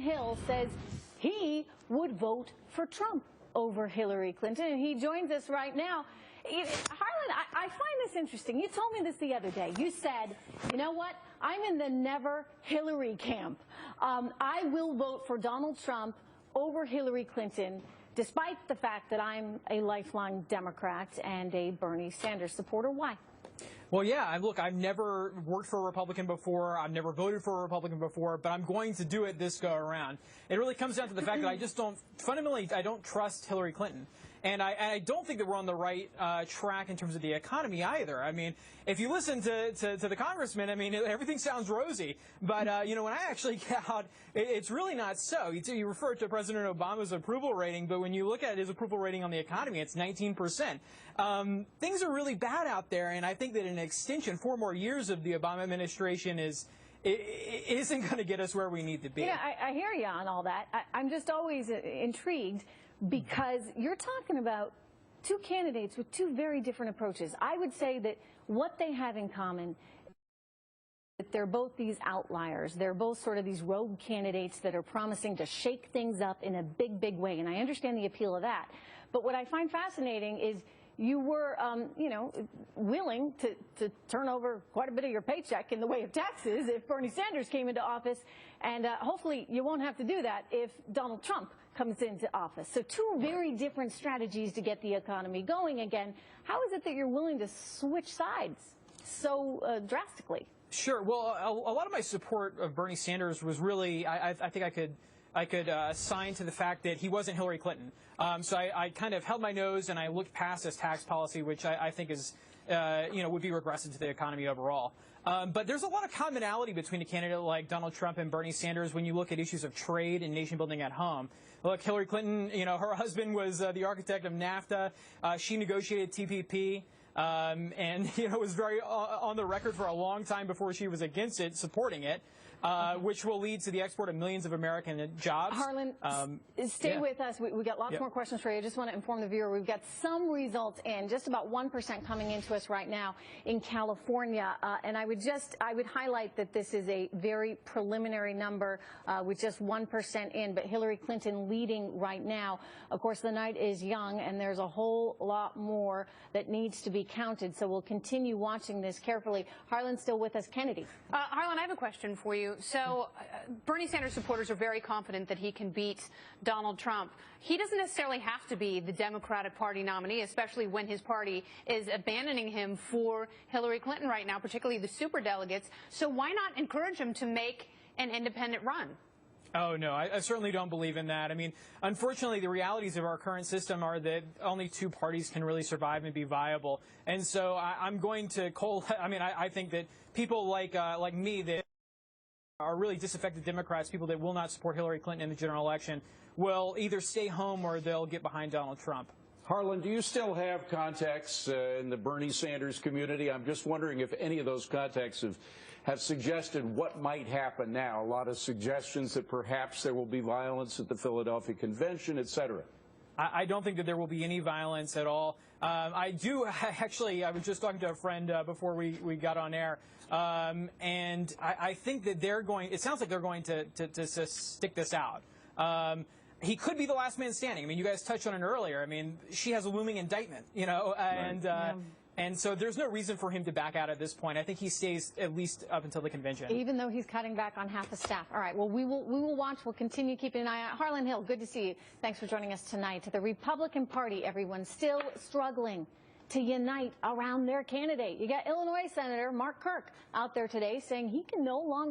Hill says he would vote for Trump over Hillary Clinton, and he joins us right now. Harlan, I find this interesting. You told me this the other day. You said, you know what, I'm in the never Hillary camp. I will vote for Donald Trump over Hillary Clinton, despite the fact that I'm a lifelong Democrat and a Bernie Sanders supporter. Why? Well, yeah, look, I've never worked for a Republican before. I've never voted for a Republican before, but I'm going to do it this go around. It really comes down to the fact that I just don't, fundamentally, I don't trust Hillary Clinton. And I don't think that we're on the right track in terms of the economy either. I mean, if you listen to the congressman, I mean, everything sounds rosy. But, you know, when I actually count, it's really not so. You refer to President Obama's approval rating, but when you look at his approval rating on the economy, it's 19%. Things are really bad out there, and I think that an extension, 4 more years of the Obama administration isn't going to get us where we need to be. Yeah, I hear you on all that. I'm just always intrigued, because you're talking about two candidates with two very different approaches. I would say that what they have in common is that they're both these outliers. They're both sort of these rogue candidates that are promising to shake things up in a big, big way, and I understand the appeal of that. But what I find fascinating is you were, you know, willing to turn over quite a bit of your paycheck in the way of taxes if Bernie Sanders came into office, and hopefully you won't have to do that if Donald Trump comes into office. So two very different strategies to get the economy going again. How is it that you're willing to switch sides so drastically? Sure. Well, a lot of my support of Bernie Sanders was really, I think I could assign to the fact that he wasn't Hillary Clinton. So I kind of held my nose and I looked past his tax policy, which I think is, you know, would be regressive to the economy overall. But there's a lot of commonality between a candidate like Donald Trump and Bernie Sanders when you look at issues of trade and nation building at home. Look, Hillary Clinton, you know, her husband was the architect of NAFTA. She negotiated TPP. And, you know, was very on the record for a long time before she was against it, supporting it, which will lead to the export of millions of American jobs. Harlan, stay with us. We got lots more questions for you. I just want to inform the viewer we've got some results in, just about 1% coming into us right now in California. And I would highlight that this is a very preliminary number with just 1% in, but Hillary Clinton leading right now. Of course, the night is young, and there's a whole lot more that needs to be counted, so we'll continue watching this carefully. Harlan's still with us. Kennedy. Harlan, I have a question for you. So Bernie Sanders supporters are very confident that he can beat Donald Trump. He doesn't necessarily have to be the Democratic Party nominee, especially when his party is abandoning him for Hillary Clinton right now, particularly the superdelegates. So why not encourage him to make an independent run? Oh, no, I certainly don't believe in that. I mean, unfortunately, the realities of our current system are that only 2 parties can really survive and be viable. And so I'm going to I think that people like me that are really disaffected Democrats, people that will not support Hillary Clinton in the general election, will either stay home or they'll get behind Donald Trump. Harlan, do you still have contacts in the Bernie Sanders community? I'm just wondering if any of those contacts have suggested what might happen now. A lot of suggestions that perhaps there will be violence at the Philadelphia convention, et cetera. I don't think that there will be any violence at all. I was just talking to a friend before we got on air, and I think that it sounds like they're going to stick this out. He could be the last man standing. I mean, you guys touched on it earlier. I mean, she has a looming indictment, you know, and so there's no reason for him to back out at this point. I think he stays at least up until the convention. Even though he's cutting back on half the staff. All right, well, we will watch. We'll continue keeping an eye out. Harlan Hill, good to see you. Thanks for joining us tonight. The Republican Party, everyone, still struggling to unite around their candidate. You got Illinois Senator Mark Kirk out there today saying he can no longer